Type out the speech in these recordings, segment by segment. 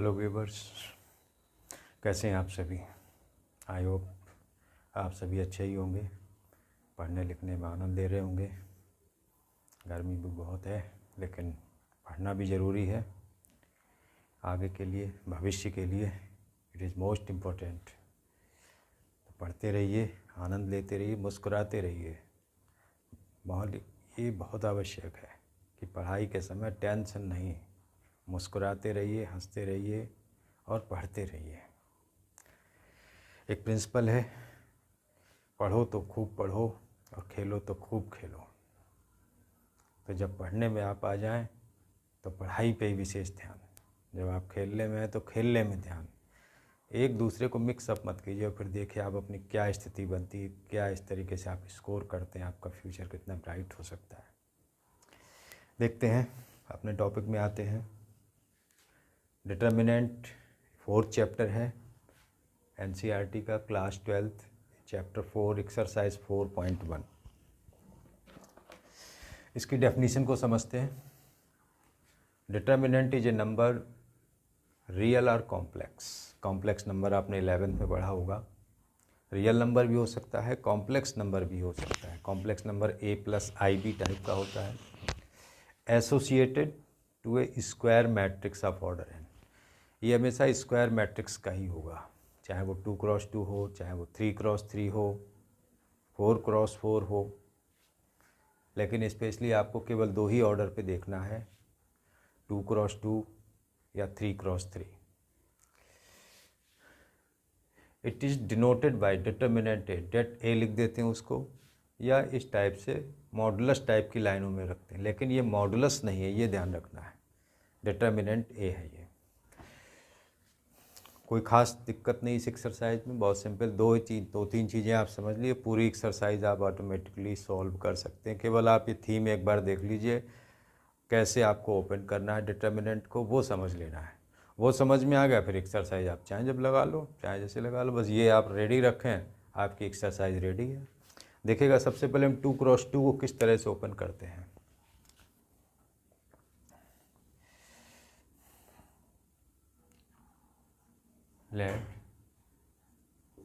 Hello viewers, कैसे हैं आप सभी। आई होप आप सभी अच्छे ही होंगे, पढ़ने लिखने में आनंद ले रहे होंगे। गर्मी भी बहुत है लेकिन पढ़ना भी ज़रूरी है आगे के लिए, भविष्य के लिए। It is most important. तो पढ़ते रहिए, आनंद लेते रहिए, मुस्कुराते रहिए। ये बहुत आवश्यक है कि पढ़ाई के समय टेंशन नहीं, मुस्कुराते रहिए, हंसते रहिए और पढ़ते रहिए। एक प्रिंसिपल है, पढ़ो तो खूब पढ़ो और खेलो तो खूब खेलो। तो जब पढ़ने में आप आ जाएं तो पढ़ाई पे ही विशेष ध्यान, जब आप खेलने में हैं तो खेलने में ध्यान। एक दूसरे को मिक्स अप मत कीजिए और फिर देखिए आप अपनी क्या स्थिति बनती है, क्या इस तरीके से आप स्कोर करते हैं, आपका फ्यूचर कितना ब्राइट हो सकता है। देखते हैं, अपने टॉपिक में आते हैं। डिटर्मिनेंट 4th चैप्टर है एनसीईआरटी का, क्लास 12th, चैप्टर 4, एक्सरसाइज 4.1। इसकी डेफिनीशन को समझते हैं। Determinant is a number, real और कॉम्प्लेक्स। कॉम्प्लेक्स नंबर आपने 11th में पढ़ा होगा। रियल नंबर भी हो सकता है, कॉम्प्लेक्स नंबर भी हो सकता है। कॉम्प्लेक्स नंबर a+ib टाइप का होता है, associated to a square matrix of order n। ये हमेशा स्क्वायर मैट्रिक्स का ही होगा, चाहे वो 2x2 हो, चाहे वो 3x3 हो, 4x4 हो। लेकिन स्पेशली आपको केवल दो ही ऑर्डर पे देखना है, 2x2 या 3x3। It is denoted by determinant A, det A लिख देते हैं उसको, या इस टाइप से मॉडुलस टाइप की लाइनों में रखते हैं। लेकिन ये मॉडुलस नहीं है, ये ध्यान रखना है, डिटर्मिनेंट ए है ये। कोई ख़ास दिक्कत नहीं इस एक्सरसाइज में, बहुत सिंपल। दो तीन चीज़ें आप समझ लिए, पूरी एक्सरसाइज आप ऑटोमेटिकली सॉल्व कर सकते हैं। केवल आप ये थीम एक बार देख लीजिए, कैसे आपको ओपन करना है डिटर्मिनेंट को, वो समझ लेना है। वो समझ में आ गया, फिर एक्सरसाइज आप चाहे जब लगा लो, चाहे जैसे लगा लो, बस ये आप रेडी रखें, आपकी एक्सरसाइज रेडी है। देखिएगा, सबसे पहले हम 2x2 को किस तरह से ओपन करते हैं। Let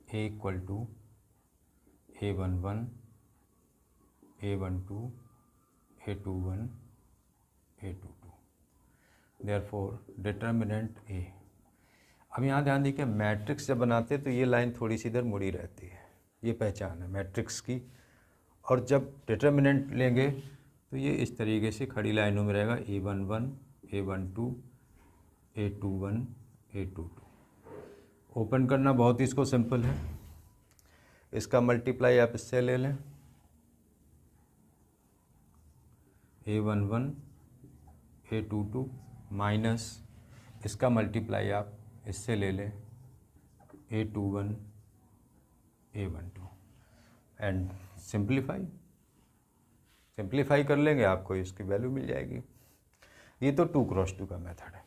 a equal to a11, a12, a21, a22। Therefore determinant a। अब यहाँ ध्यान दीजिए, मैट्रिक्स जब बनाते हैं तो ये लाइन थोड़ी सी इधर मुड़ी रहती है, ये पहचान है मैट्रिक्स की। और जब डिटर्मिनेंट लेंगे तो ये इस तरीके से खड़ी लाइनों में रहेगा, a11, a12, a21, a22। Open करना बहुत ही इसको सिंपल है। इसका मल्टीप्लाई आप इससे ले लें, a11, a22 माइनस इसका मल्टीप्लाई आप इससे ले लें, a21, a12, एंड सिंप्लीफाई कर लेंगे, आपको इसकी वैल्यू मिल जाएगी। ये तो 2x2 का मेथड है।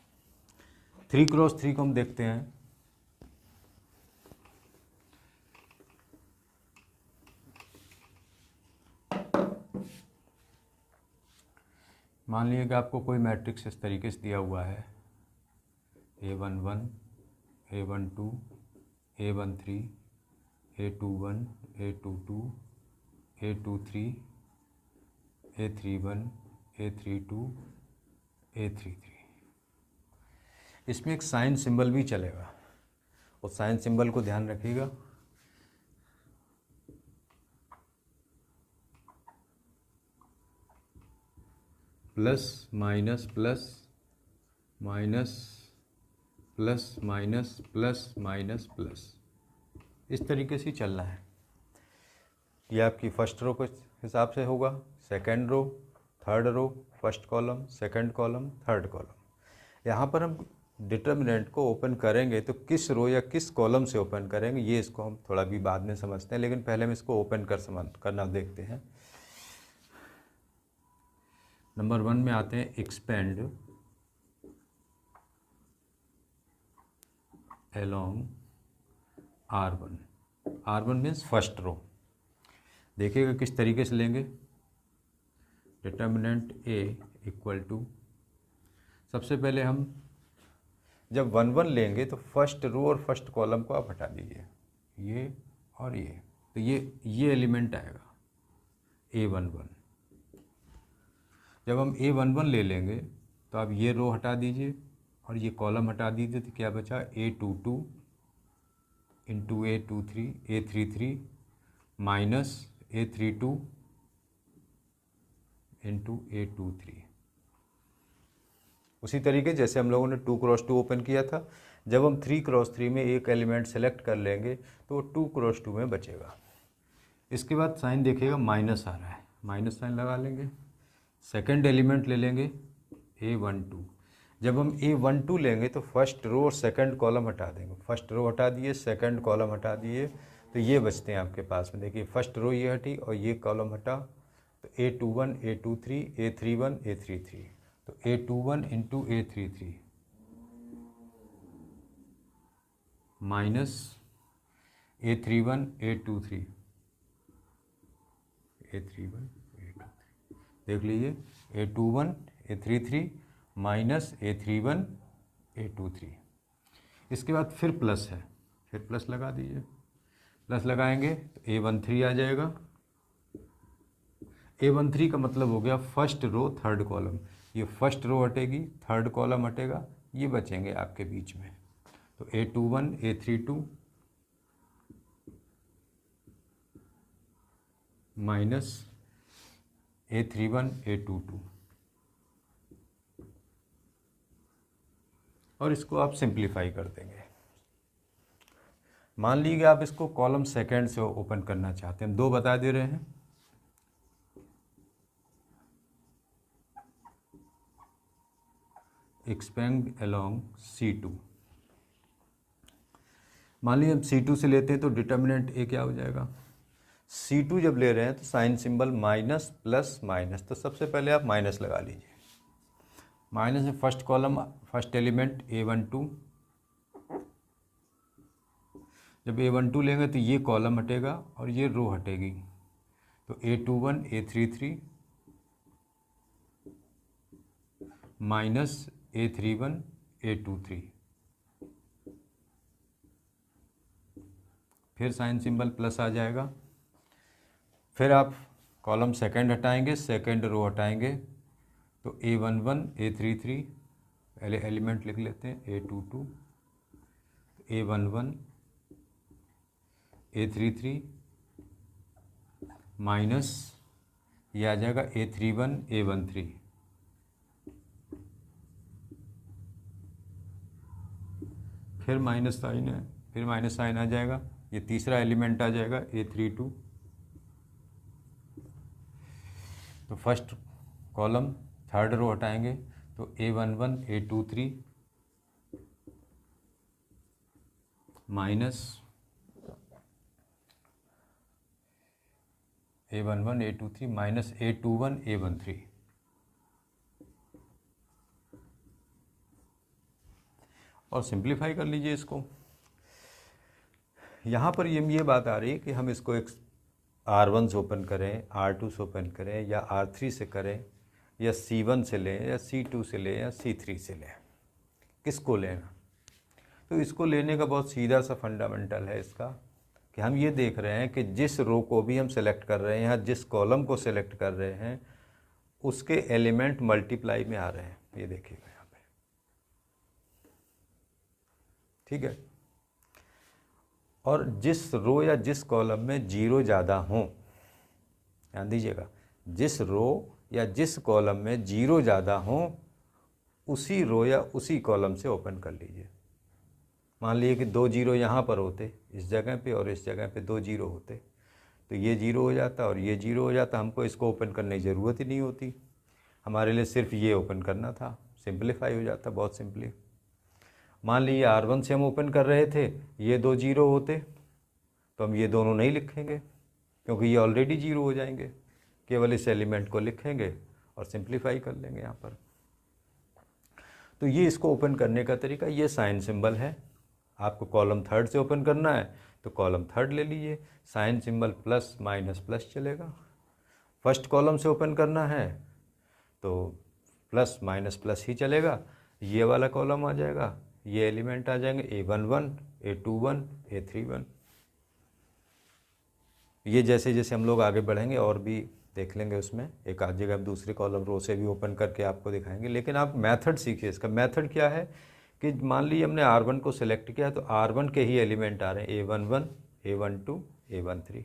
3x3 को हम देखते हैं। मान लीजिए कि आपको कोई मैट्रिक्स इस तरीके से दिया हुआ है, a11, a12, a13, a21, a22, a23, a31, a32, a33। इसमें एक साइन सिंबल भी चलेगा, उस साइन सिंबल को ध्यान रखिएगा। Plus minus plus minus plus minus plus minus plus, इस तरीके से चलना है। ये आपकी फर्स्ट रो के हिसाब से होगा, second row, third row, first column, second column, third column. यहाँ पर हम डिटर्मिनेंट को ओपन करेंगे तो किस रो या किस कॉलम से ओपन करेंगे, ये इसको हम थोड़ा भी बाद में समझते हैं, लेकिन पहले हम इसको ओपन करना देखते हैं। नंबर 1 में आते हैं, expand along R1। R1 means first row. देखिएगा किस तरीके से लेंगे। डिटर्मिनेंट A इक्वल टू, सबसे पहले हम जब 1 1 लेंगे तो फर्स्ट रो और फर्स्ट कॉलम को आप हटा दीजिए, ये और ये, तो ये एलिमेंट आएगा A11। जब हम A11 ले लेंगे तो आप ये रो हटा दीजिए और ये कॉलम हटा दीजिए, तो क्या बचा A22 into A33 minus A32 into A23। उसी तरीके जैसे हम लोगों ने 2x2 ओपन किया था, जब हम 3x3 में एक एलिमेंट सेलेक्ट कर लेंगे तो 2x2 में बचेगा। इसके बाद साइन देखिएगा माइनस आ रहा है, माइनस साइन लगा लेंगे। सेकंड एलिमेंट ले लेंगे A12। जब हम A12 लेंगे तो फर्स्ट रो और सेकंड कॉलम हटा देंगे, फर्स्ट रो हटा दिए, सेकंड कॉलम हटा दिए, तो ये बचते हैं आपके पास में। देखिए फर्स्ट रो ये हटी और ये कॉलम हटा, तो A21 A23 A31 A33, तो A21 into A33 minus A31 A23 देख लीजिए, A21 A33 minus A31 A23। इसके बाद फिर प्लस है, फिर प्लस लगा दीजिए, प्लस लगाएंगे तो A13 आ जाएगा। A13 का मतलब हो गया फर्स्ट रो थर्ड कॉलम, ये फर्स्ट रो हटेगी, थर्ड कॉलम हटेगा, ये बचेंगे आपके बीच में। तो A21 A32 minus A31 A22, और इसको आप सिंप्लीफाई कर देंगे। मान लीजिए आप इसको कॉलम सेकंड से ओपन करना चाहते हैं, दो बता दे रहे हैं। Expand along C2। मान लीजिए हम C2 से लेते हैं तो डिटर्मिनेंट A क्या हो जाएगा। C2 जब ले रहे हैं तो sign symbol minus plus minus, तो सबसे पहले आप माइनस लगा लीजिए। माइनस में first column first element A12, जब A12 लेंगे तो ये कॉलम हटेगा और ये रो हटेगी, तो A21 A33 minus A31 A23, फिर साइन सिंबल प्लस आ जाएगा। फिर आप कॉलम सेकंड हटाएंगे, सेकंड रो हटाएंगे, तो A11 A33 पहले एलिमेंट लिख लेते हैं, A22 A11 A33 माइनस ये आ जाएगा A31 A13, फिर माइनस साइन है, फिर माइनस साइन आ जाएगा, ये तीसरा एलिमेंट आ जाएगा A32। तो फर्स्ट कॉलम थर्ड रो हटाएंगे, तो A11 A23 minus A11 A23 minus A21 A13, और सिंप्लीफाई कर लीजिए इसको। यहाँ पर ये बात आ रही है कि हम इसको एक R1 से ओपन करें, R2 से ओपन करें, या R3 से करें, या C1 से लें, या C2 से लें, या C3 से लें, किसको लेना। तो इसको लेने का बहुत सीधा सा फंडामेंटल है इसका, कि हम ये देख रहे हैं कि जिस रो को भी हम सेलेक्ट कर रहे हैं या जिस कॉलम को सेलेक्ट कर रहे हैं उसके एलिमेंट मल्टीप्लाई में आ रहे हैं, ये देखिएगा यहाँ पे, ठीक है। और जिस रो या जिस कॉलम में जीरो ज़्यादा हों, ध्यान दीजिएगा, जिस रो या जिस कॉलम में जीरो ज़्यादा हों उसी रो या उसी कॉलम से ओपन कर लीजिए। मान लीजिए कि 2 जीरो यहाँ पर होते, इस जगह पे और इस जगह पे 2 जीरो होते, तो ये जीरो हो जाता और ये जीरो हो जाता, हमको इसको ओपन करने की ज़रूरत ही नहीं होती, हमारे लिए सिर्फ ये ओपन करना था, सिंप्लीफाई हो जाता बहुत सिंपली। मान लीजिए R1 से हम ओपन कर रहे थे, ये 2 जीरो होते तो हम ये दोनों नहीं लिखेंगे क्योंकि ये ऑलरेडी जीरो हो जाएंगे, केवल इस एलिमेंट को लिखेंगे और सिंप्लीफाई कर लेंगे यहाँ पर। तो ये इसको ओपन करने का तरीका, ये साइन सिंबल है। आपको कॉलम थर्ड से ओपन करना है तो कॉलम थर्ड ले लीजिए, sign symbol plus minus plus चलेगा। फर्स्ट कॉलम से ओपन करना है तो प्लस माइनस प्लस ही चलेगा, ये वाला कॉलम आ जाएगा, ये एलिमेंट आ जाएंगे A11, A21, A31। ये जैसे जैसे हम लोग आगे बढ़ेंगे और भी देख लेंगे, उसमें एक आध जगह दूसरे कॉलम रो से भी ओपन करके आपको दिखाएंगे। लेकिन आप मेथड सीखिए। इसका मेथड क्या है कि मान लीजिए हमने R1 को सिलेक्ट किया तो R1 के ही एलिमेंट आ रहे हैं A11, A12, A13।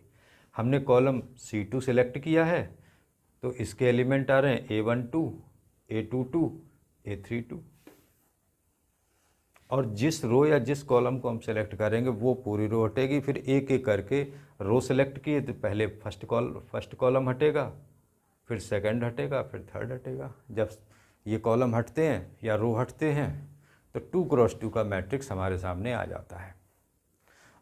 हमने कॉलम C2 सिलेक्ट किया है तो इसके एलिमेंट आ रहे हैं A12, A22, A32। और जिस रो या जिस कॉलम को हम सेलेक्ट करेंगे वो पूरी रो हटेगी। फिर एक एक करके रो सेलेक्ट किए तो पहले फर्स्ट कॉलम हटेगा, फिर सेकंड हटेगा, फिर थर्ड हटेगा। जब ये कॉलम हटते हैं या रो हटते हैं तो 2x2 का मैट्रिक्स हमारे सामने आ जाता है।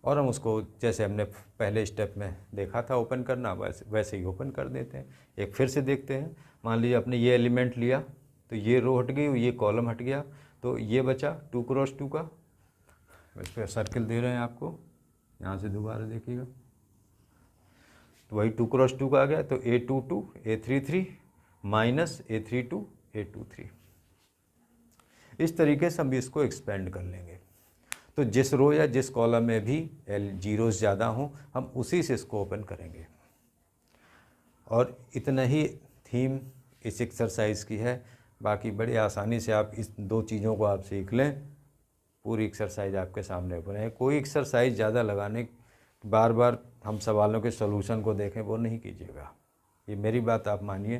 और हम उसको जैसे हमने पहले स्टेप में देखा था ओपन करना, वैसे ही ओपन कर देते हैं। एक फिर से देखते हैं। मान लीजिए आपने ये एलिमेंट लिया तो ये रो हट गई, ये कॉलम हट गया, तो ये बचा 2x2 का। इस पर सर्किल दे रहे हैं आपको, यहाँ से दोबारा देखिएगा। तो वही 2x2 का आ गया, तो A22, A33 minus A32, A23। इस तरीके से हम इसको एक्सपेंड कर लेंगे। तो जिस रो या जिस कॉलम में भी जीरोस ज़्यादा हों हम उसी से इसको ओपन करेंगे। और इतना ही थीम इस एक्सरसाइज की है। बाकी बड़ी आसानी से आप इस दो चीज़ों को आप सीख लें, पूरी एक्सरसाइज आपके सामने ओपन है। कोई एक्सरसाइज ज़्यादा लगाने बार बार हम सवालों के सॉल्यूशन को देखें वो नहीं कीजिएगा। ये मेरी बात आप मानिए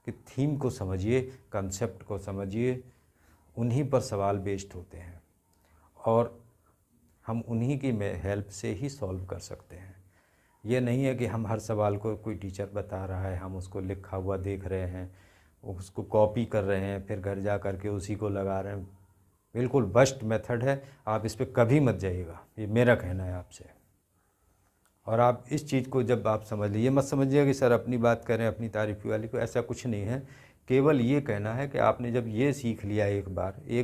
कि थीम को समझिए, कंसेप्ट को समझिए, उन्हीं पर सवाल बेस्ड होते हैं और हम उन्हीं की हेल्प से ही सॉल्व कर सकते हैं। ये नहीं है कि हम हर सवाल को कोई टीचर बता रहा है हम उसको लिखा हुआ देख रहे हैं, उसको कॉपी कर रहे हैं, फिर घर जा कर के उसी को लगा रहे हैं। बिल्कुल बेस्ट मेथड है, आप इस पर कभी मत जाइएगा, ये मेरा कहना है आपसे। और आप इस चीज़ को जब आप समझ लीजिए, मत समझिए कि सर अपनी बात करें अपनी तारीफ़ी वाली को, ऐसा कुछ नहीं है। केवल ये कहना है कि आपने जब ये सीख लिया एक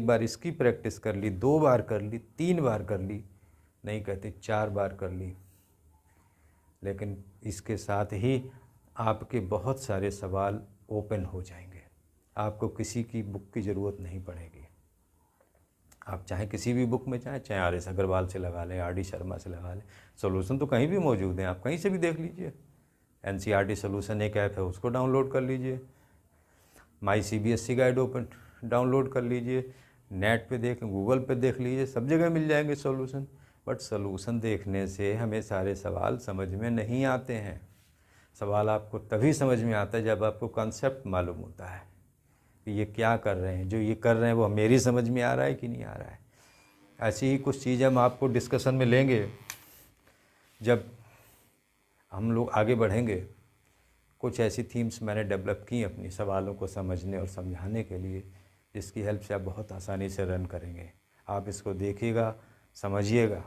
बार इसकी प्रैक्टिस कर ली, 2 बार कर ली, 3 बार कर ली, नहीं कहते 4 बार कर ली, लेकिन इसके साथ ही आपके बहुत सारे सवाल ओपन हो जाएंगे। आपको किसी की बुक की ज़रूरत नहीं पड़ेगी। आप चाहे किसी भी बुक में चाहे आर.एस. अग्रवाल से लगा लें, आर.डी. शर्मा से लगा लें, सॉल्यूशन तो कहीं भी मौजूद हैं, आप कहीं से भी देख लीजिए। NCERT सॉल्यूशन एक ऐप है, उसको डाउनलोड कर लीजिए। माई CBSE गाइड ओपन डाउनलोड कर लीजिए, नेट पे देख, गूगल पे देख लीजिए, सब जगह मिल जाएंगे सॉल्यूशन। बट सॉल्यूशन देखने से हमें सारे सवाल समझ में नहीं आते हैं। सवाल आपको तभी समझ में आता है जब आपको कॉन्सेप्ट मालूम होता है कि ये क्या कर रहे हैं, जो ये कर रहे हैं वो मेरी समझ में आ रहा है कि नहीं आ रहा है। ऐसी ही कुछ चीज़ें हम आपको डिस्कशन में लेंगे जब हम लोग आगे बढ़ेंगे। कुछ ऐसी थीम्स मैंने डेवलप की अपनी सवालों को समझने और समझाने के लिए, जिसकी हेल्प से आप बहुत आसानी से रन करेंगे। आप इसको देखिएगा, समझिएगा,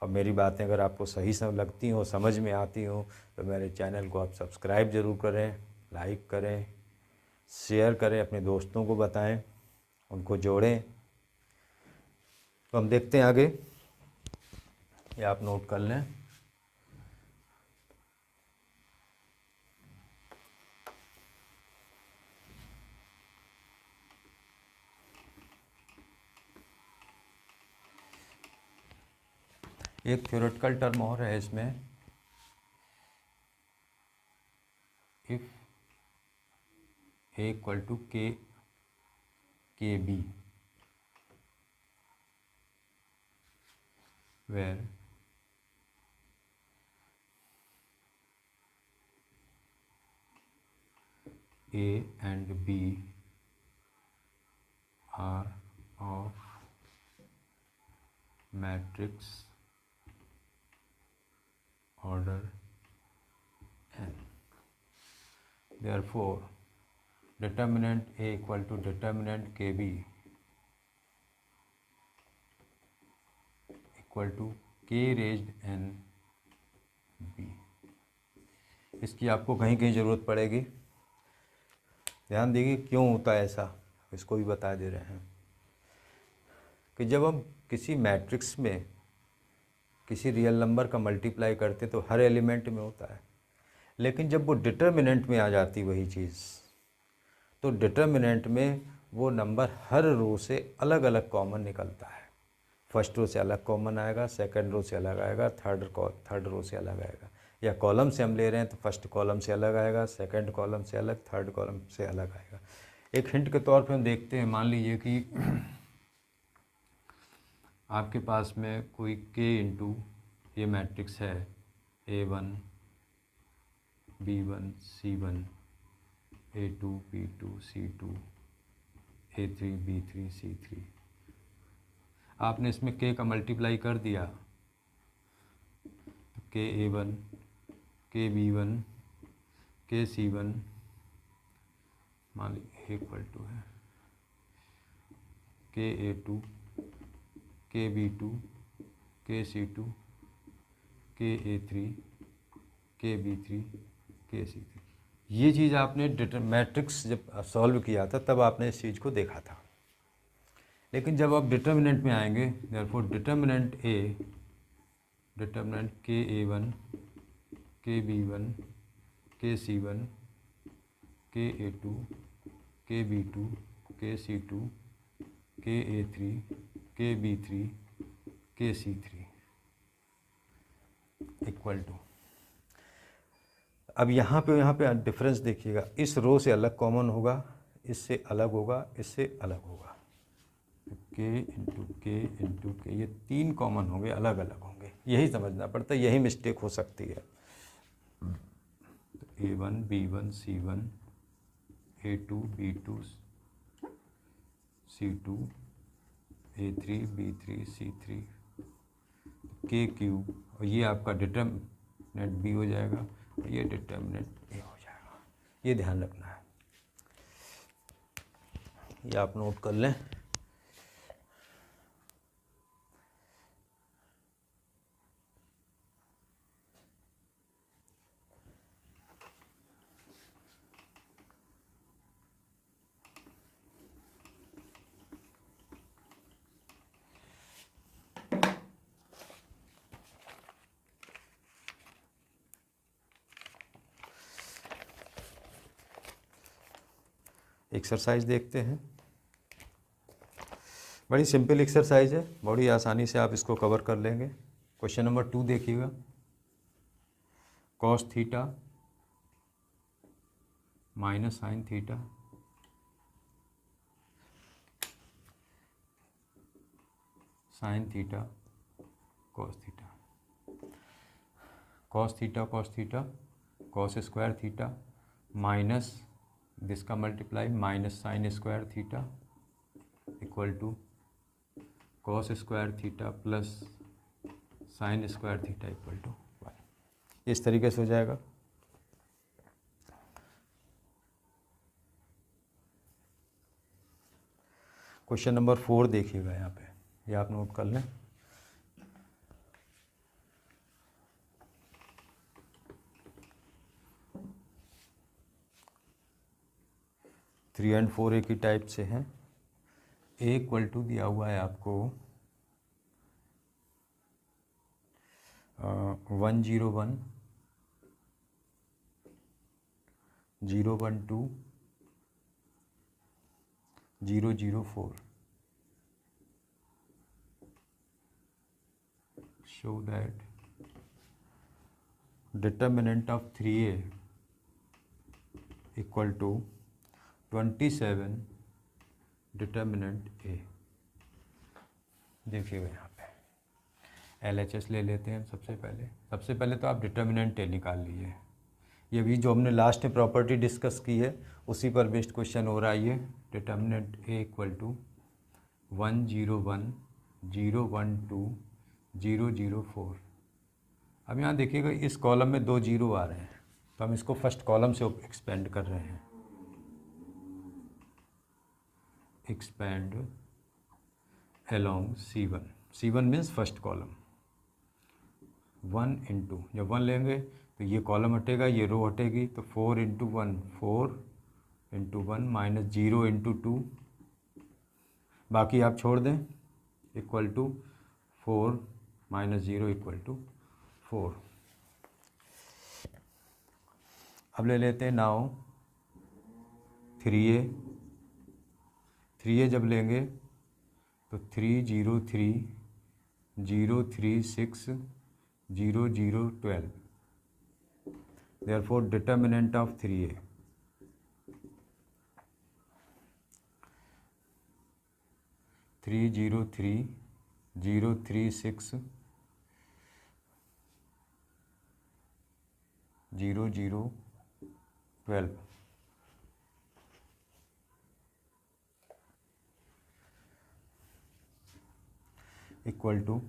और मेरी बातें अगर आपको सही लगती हो, समझ में आती हो, तो मेरे चैनल को आप सब्सक्राइब ज़रूर करें, लाइक करें, शेयर करें, अपने दोस्तों को बताएं, उनको जोड़ें। तो हम देखते हैं आगे, ये आप नोट कर लें। एक थ्योरेटिकल टर्म और है इसमें, if A equal to KB where A and B are of matrix order n. Therefore, determinant A equal to determinant KB equal to K raised n B। इसकी आपको कहीं कहीं ज़रूरत पड़ेगी, ध्यान दीजिए क्यों होता है ऐसा, इसको भी बता दे रहे हैं कि जब हम किसी मैट्रिक्स में किसी रियल नंबर का मल्टीप्लाई करते तो हर एलिमेंट में होता है, लेकिन जब वो डिटर्मिनेंट में आ जाती वही चीज़, तो डिटर्मिनेंट में वो नंबर हर रो से अलग अलग कॉमन निकलता है। फर्स्ट रो से अलग कॉमन आएगा, सेकंड रो से अलग आएगा, थर्ड रो से अलग आएगा। या कॉलम से हम ले रहे हैं तो फर्स्ट कॉलम से अलग आएगा, सेकंड कॉलम से अलग, थर्ड कॉलम से अलग आएगा। एक हिंट के तौर पे हम देखते हैं, मान लीजिए कि आपके पास में कोई k इंटू ये मैट्रिक्स है A1 B1 C1 A2 B2 C2 A3 B3 C3। आपने इसमें k का मल्टीप्लाई कर दिया तो k A1 k B1 k C1 मान लीजिए इक्वल टू है k A2 k B2 k C2 k A3 k B3 k C3। ये चीज़ आपने मैट्रिक्स जब सॉल्व किया था तब आपने इस चीज़ को देखा था। लेकिन जब आप डिटर्मिनेंट में आएंगे, therefore determinant k A1 k B1 k C1 k A2 k B2 k C2 k A3 k B3 k C3 equal to. अब यहाँ पे डिफरेंस देखिएगा, इस रो से अलग कॉमन होगा, इससे अलग होगा, इससे अलग होगा। k इंटू के ये तीन कॉमन होंगे, अलग अलग होंगे, यही समझना पड़ता है, यही मिस्टेक हो सकती है। A1 B1 C1 A2 B2 C2 A3 B3 C3 k cube, और ये आपका डिटर्मिनेंट b हो जाएगा और ये डिटर्मिनेंट a हो जाएगा। ये ध्यान रखना है, ये आप नोट कर लें। एक्सरसाइज देखते हैं, बड़ी सिंपल एक्सरसाइज है, बड़ी आसानी से आप इसको कवर कर लेंगे। क्वेश्चन नंबर 2 देखिएगा, cos theta minus sine theta sine theta cos theta, cos theta cos square theta minus this का multiply minus sine square theta equal to cos square theta plus sine square theta equal to 1। इस तरीके से हो जाएगा। Question number 4 देखिएगा, यहाँ पे ये आप नोट कर लें। थ्री एंड फोर एक ही टाइप से हैं। ए इक्वल टू दिया हुआ है आपको 101 012 004। show that determinant of 3a equal to 27 determinant ए। देखिएगा यहाँ पे LHS ले लेते हैं। सबसे पहले तो आप डिटर्मिनेंट ए निकाल लीजिए। ये भी जो हमने लास्ट में प्रॉपर्टी डिस्कस की है उसी पर बेस्ड क्वेश्चन हो रहा है ये। Determinant A equal to 101 012 004। अब यहाँ देखिएगा इस कॉलम में 2 जीरो आ रहे हैं तो हम इसको फर्स्ट कॉलम से एक्सपेंड कर रहे हैं। Expand along C1। C1 means first column. 1 into, जब 1 लेंगे तो ये कॉलम हटेगा, ये रो हटेगी, तो 4 इंटू 1 4 इंटू 1 माइनस 0 इंटू 2, बाकी आप छोड़ दें, equal to 4 minus 0 equal to 4। अब ले लेते हैं नाउ 3a जब लेंगे तो 303 0360012. Therefore determinant of 3a 303,036,0012 equal to,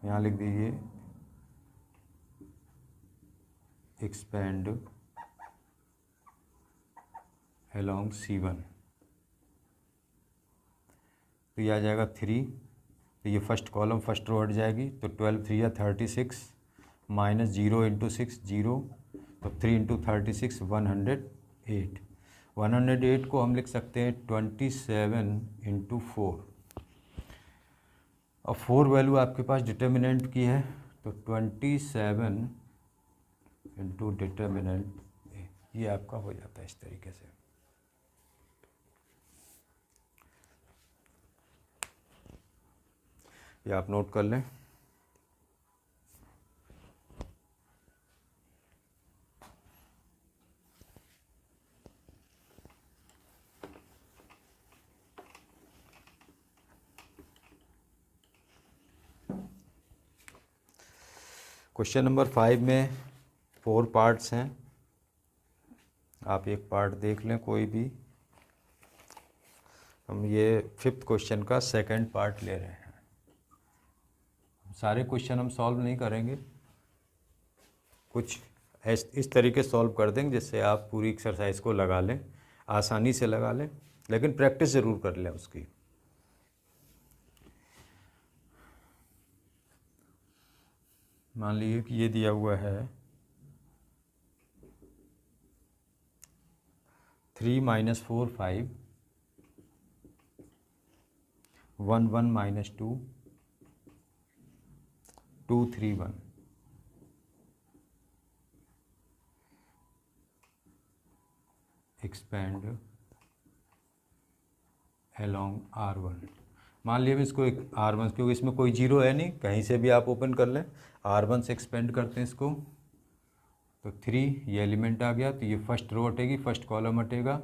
यहाँ लिख दीजिए एक्सपेंड अलोंग C1, तो ये आ जाएगा 3, तो ये फर्स्ट कॉलम फर्स्ट रो हट जाएगी, तो 12 3 या 36 माइनस 0 इंटू 6 0, तो 3 इंटू 36 108। 108 को हम लिख सकते हैं 27 इंटू 4, और 4 वैल्यू आपके पास डिटर्मिनेंट की है, तो 27 इंटू डिटर्मिनेंट, ये आपका हो जाता है इस तरीके से। ये आप नोट कर लें। क्वेश्चन नंबर 5 में 4 पार्ट्स हैं, आप एक पार्ट देख लें कोई भी। हम ये 5th क्वेश्चन का सेकंड पार्ट ले रहे हैं। सारे क्वेश्चन हम सॉल्व नहीं करेंगे, कुछ इस तरीके सॉल्व कर देंगे जिससे आप पूरी एक्सरसाइज को लगा लें, आसानी से लगा लें, लेकिन प्रैक्टिस ज़रूर कर लें उसकी। मान लीजिए कि ये दिया हुआ है 3 - 4 5, 1 1 - 2 2 3 1, एक्सपेंड अलोंग R1। मान लिया इसको एक R1, क्योंकि इसमें कोई जीरो है नहीं, कहीं से भी आप ओपन कर लें। R1 से एक्सपेंड करते हैं इसको, तो 3 ये एलिमेंट आ गया, तो ये फर्स्ट रो हटेगी, फर्स्ट कॉलम हटेगा,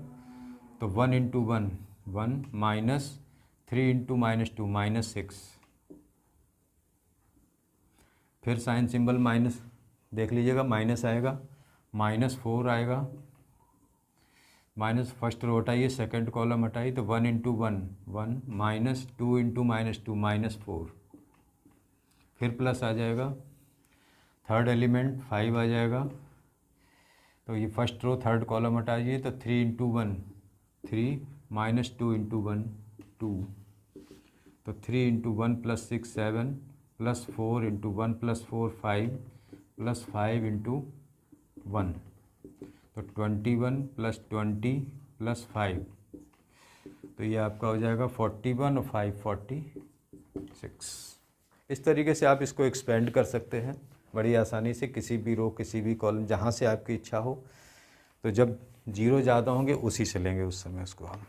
तो 1 इंटू 1 1 माइनस 3 इंटू -2 -6, फिर साइन सिंबल माइनस देख लीजिएगा, माइनस आएगा, -4 आएगा, माइनस फर्स्ट रो हटाइए, सेकंड कॉलम हटाइए, तो 1 इंटू 1 1 माइनस 2 इंटू -2 -4, फिर प्लस आ जाएगा, थर्ड एलिमेंट 5 आ जाएगा, तो ये फर्स्ट रो थर्ड कॉलम हटाइए, तो 3 इंटू 1 3 -2 इंटू 1 2, तो 3 इंटू 1 + 6 7 + 4 इंटू 1 + 4 5 + 5 इंटू 1, तो 21 + 20 + 5, तो ये आपका हो जाएगा 41 और 5 46। इस तरीके से आप इसको एक्सपेंड कर सकते हैं बड़ी आसानी से, किसी भी रो किसी भी कॉलम जहाँ से आपकी इच्छा हो। तो जब जीरो ज़्यादा होंगे उसी से लेंगे उस समय उसको हम।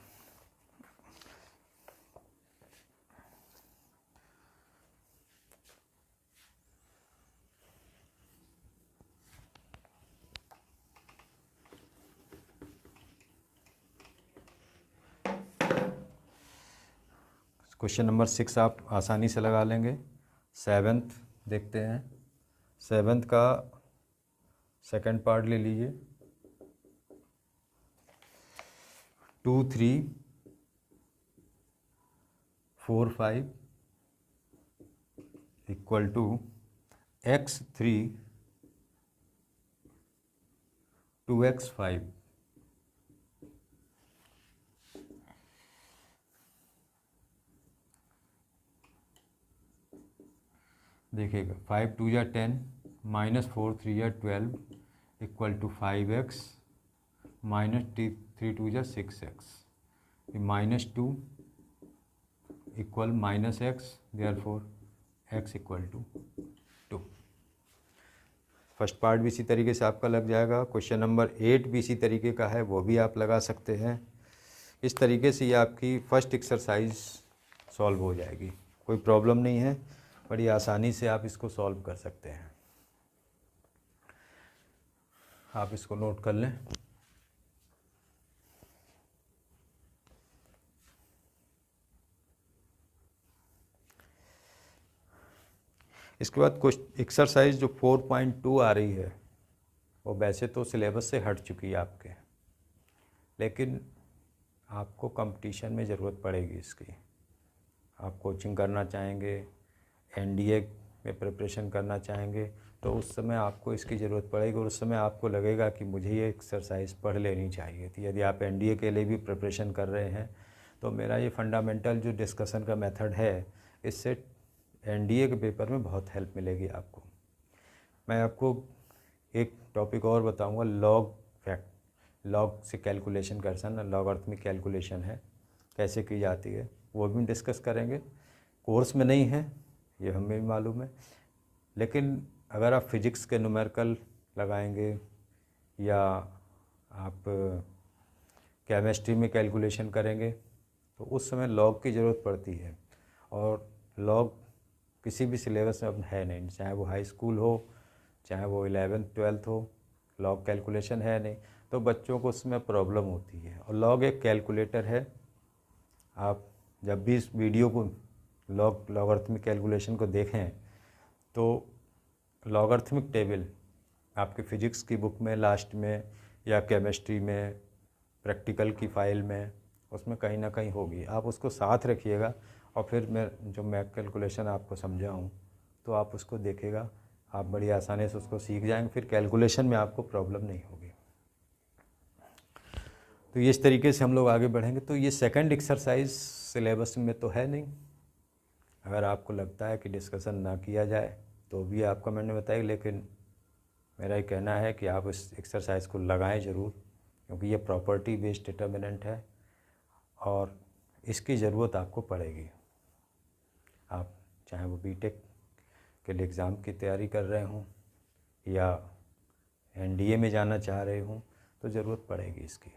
क्वेश्चन नंबर 6 आप आसानी से लगा लेंगे। 7th देखते हैं, 7th का सेकंड पार्ट ले लीजिए। 2 3 4 5 इक्वल टू x3 2x5। देखिएगा 5 2 या 10 -4 3 या 12 इक्वल टू 5x -3 2 या 6x, -2 equal -x, therefore x equal to 2। First part भी इसी तरीके से आपका लग जाएगा। क्वेश्चन नंबर 8 भी इसी तरीके का है, वो भी आप लगा सकते हैं। इस तरीके से ये आपकी फर्स्ट एक्सरसाइज सॉल्व हो जाएगी, कोई प्रॉब्लम नहीं है। बड़ी आसानी से आप इसको सॉल्व कर सकते हैं। आप इसको नोट कर लें। इसके बाद कुछ एक्सरसाइज जो 4.2 आ रही है वो वैसे तो सिलेबस से हट चुकी है आपके, लेकिन आपको कंपटीशन में ज़रूरत पड़ेगी इसकी। आप कोचिंग करना चाहेंगे, एनडीए में प्रिपरेशन करना चाहेंगे, तो उस समय आपको इसकी ज़रूरत पड़ेगी और उस समय आपको लगेगा कि मुझे ये एक्सरसाइज पढ़ लेनी चाहिए थी। यदि आप एनडीए के लिए भी प्रिपरेशन कर रहे हैं तो मेरा ये फंडामेंटल जो डिस्कशन का मेथड है, इससे एनडीए के पेपर में बहुत हेल्प मिलेगी आपको। मैं आपको एक टॉपिक और बताऊंगा, लॉग से कैलकुलेशन करना, लॉगरिथमिक कैलकुलेशन है, कैसे की जाती है, वो भी डिस्कस करेंगे। कोर्स में नहीं है ये हमें भी मालूम है, लेकिन अगर आप फिजिक्स के न्यूमेरिकल लगाएंगे या आप केमिस्ट्री में कैलकुलेशन करेंगे तो उस समय लॉग की ज़रूरत पड़ती है, और लॉग किसी भी सिलेबस में अब है नहीं, चाहे वो हाई स्कूल हो, चाहे वो 11th-12th हो, लॉग कैलकुलेशन है नहीं, तो बच्चों को उसमें प्रॉब्लम होती है। और लॉग एक कैलकुलेटर है। आप जब भी इस वीडियो को लॉगरिथमिक कैलकुलेशन को देखें तो लॉगरिथमिक टेबल आपके फिजिक्स की बुक में लास्ट में या केमिस्ट्री में प्रैक्टिकल की फाइल में उसमें कहीं ना कहीं होगी, आप उसको साथ रखिएगा और फिर मैं कैलकुलेशन आपको समझाऊँ तो आप उसको देखिएगा, आप बड़ी आसानी से उसको सीख जाएंगे, फिर कैलकुलेशन में आपको प्रॉब्लम नहीं होगी। तो ये इस तरीके से हम लोग आगे बढ़ेंगे। तो ये सेकंड एक्सरसाइज सिलेबस में तो है नहीं, अगर आपको लगता है कि डिस्कशन ना किया जाए तो भी आप कमेंट में बताइए, लेकिन मेरा ये कहना है कि आप इस एक्सरसाइज को लगाएं ज़रूर, क्योंकि ये प्रॉपर्टी बेस्ड डिटर्मिनेंट है और इसकी ज़रूरत आपको पड़ेगी। आप चाहे वो बीटेक के लिए एग्ज़ाम की तैयारी कर रहे हों या एनडीए में जाना चाह रहे हों तो ज़रूरत पड़ेगी इसकी।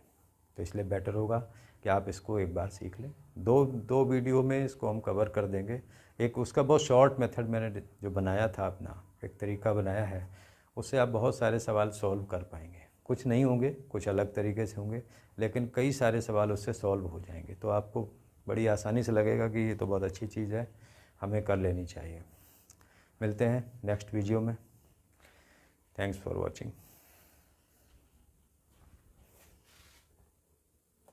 तो इसलिए बेटर होगा कि आप इसको एक बार सीख लें। दो वीडियो में इसको हम कवर कर देंगे। एक उसका बहुत शॉर्ट मेथड मैंने जो बनाया था, अपना एक तरीका बनाया है, उससे आप बहुत सारे सवाल सॉल्व कर पाएंगे। कुछ नहीं होंगे, कुछ अलग तरीके से होंगे, लेकिन कई सारे सवाल उससे सॉल्व हो जाएंगे। तो आपको बड़ी आसानी से लगेगा कि ये तो बहुत अच्छी चीज़ है, हमें कर लेनी चाहिए। मिलते हैं नेक्स्ट वीडियो में। Thanks for watching.